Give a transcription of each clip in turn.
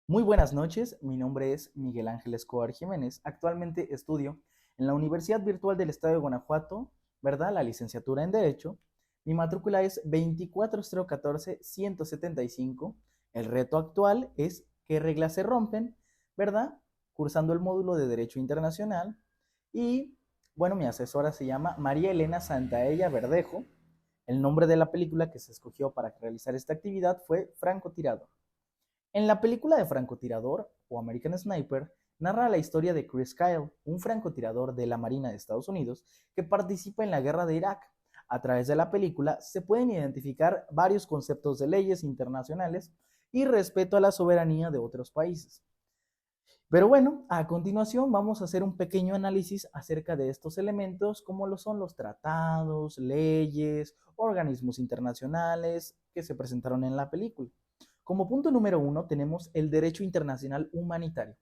Muy buenas noches, mi nombre es Miguel Ángel Escobar Jiménez. Actualmente estudio en la Universidad Virtual del Estado de Guanajuato, ¿verdad? La licenciatura en Derecho. Mi matrícula es 24014-175. El reto actual es qué reglas se rompen, ¿verdad? Cursando el módulo de Derecho Internacional. Y bueno, mi asesora se llama María Elena Santaella Verdejo. El nombre de la película que se escogió para realizar esta actividad fue Francotirador. En la película de francotirador o American Sniper, narra la historia de Chris Kyle, un francotirador de la Marina de Estados Unidos que participa en la guerra de Irak. A través de la película se pueden identificar varios conceptos de leyes internacionales y respeto a la soberanía de otros países. Pero bueno, a continuación vamos a hacer un pequeño análisis acerca de estos elementos, como lo son los tratados, leyes, organismos internacionales que se presentaron en la película. Como punto número uno tenemos el derecho internacional humanitario.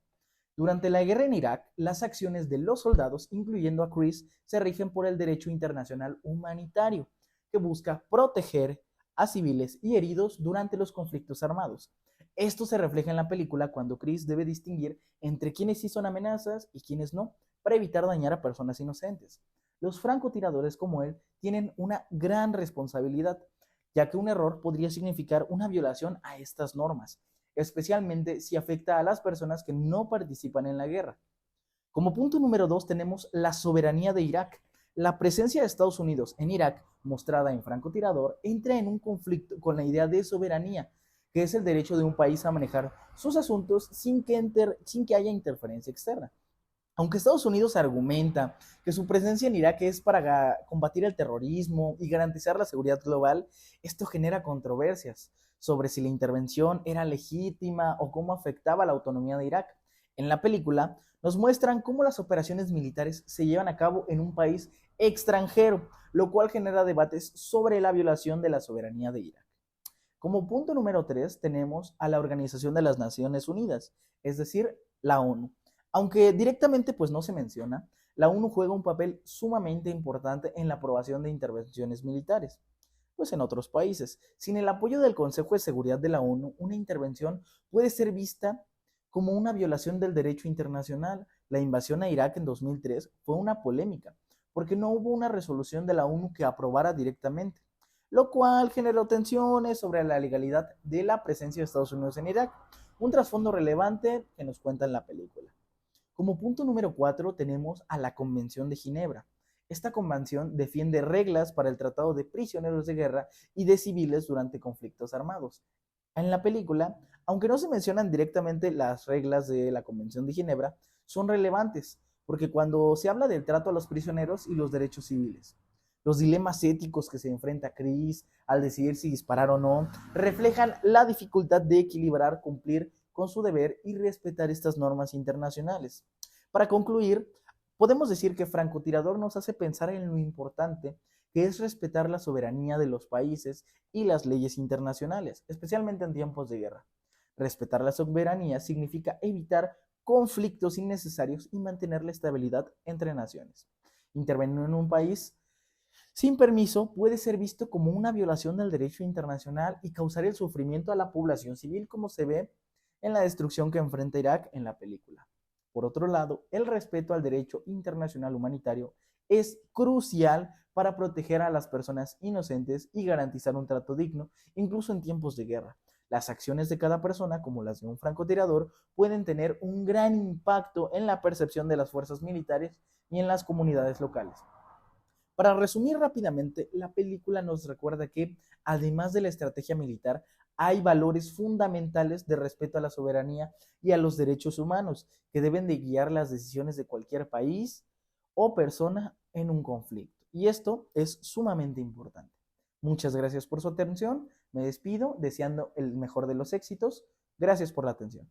Durante la guerra en Irak, las acciones de los soldados, incluyendo a Chris, se rigen por el derecho internacional humanitario, que busca proteger a civiles y heridos durante los conflictos armados. Esto se refleja en la película cuando Chris debe distinguir entre quienes sí son amenazas y quienes no, para evitar dañar a personas inocentes. Los francotiradores como él tienen una gran responsabilidad, ya que un error podría significar una violación a estas normas, especialmente si afecta a las personas que no participan en la guerra. Como punto número dos tenemos la soberanía de Irak. La presencia de Estados Unidos en Irak, mostrada en Francotirador, entra en un conflicto con la idea de soberanía, que es el derecho de un país a manejar sus asuntos sin que haya interferencia externa. Aunque Estados Unidos argumenta que su presencia en Irak es para combatir el terrorismo y garantizar la seguridad global, esto genera controversias sobre si la intervención era legítima o cómo afectaba la autonomía de Irak. En la película nos muestran cómo las operaciones militares se llevan a cabo en un país extranjero, lo cual genera debates sobre la violación de la soberanía de Irak. Como punto número 3 tenemos a la Organización de las Naciones Unidas, es decir, la ONU. Aunque directamente pues no se menciona, la ONU juega un papel sumamente importante en la aprobación de intervenciones militares, pues en otros países. Sin el apoyo del Consejo de Seguridad de la ONU, una intervención puede ser vista como una violación del derecho internacional. La invasión a Irak en 2003 fue una polémica, porque no hubo una resolución de la ONU que aprobara directamente, lo cual generó tensiones sobre la legalidad de la presencia de Estados Unidos en Irak, un trasfondo relevante que nos cuenta en la película. Como punto número 4 tenemos a la Convención de Ginebra. Esta convención defiende reglas para el tratado de prisioneros de guerra y de civiles durante conflictos armados. En la película, aunque no se mencionan directamente las reglas de la Convención de Ginebra, son relevantes, porque cuando se habla del trato a los prisioneros y los derechos civiles, los dilemas éticos que se enfrenta Chris al decidir si disparar o no, reflejan la dificultad de equilibrar cumplir con su deber y respetar estas normas internacionales. Para concluir, podemos decir que Francotirador nos hace pensar en lo importante que es respetar la soberanía de los países y las leyes internacionales, especialmente en tiempos de guerra. Respetar la soberanía significa evitar conflictos innecesarios y mantener la estabilidad entre naciones. Intervenir en un país sin permiso puede ser visto como una violación del derecho internacional y causar el sufrimiento a la población civil, como se ve en la destrucción que enfrenta Irak en la película. Por otro lado, el respeto al derecho internacional humanitario es crucial para proteger a las personas inocentes y garantizar un trato digno, incluso en tiempos de guerra. Las acciones de cada persona, como las de un francotirador, pueden tener un gran impacto en la percepción de las fuerzas militares y en las comunidades locales. Para resumir rápidamente, la película nos recuerda que, además de la estrategia militar, hay valores fundamentales de respeto a la soberanía y a los derechos humanos que deben de guiar las decisiones de cualquier país o persona en un conflicto. Y esto es sumamente importante. Muchas gracias por su atención. Me despido deseando el mejor de los éxitos. Gracias por la atención.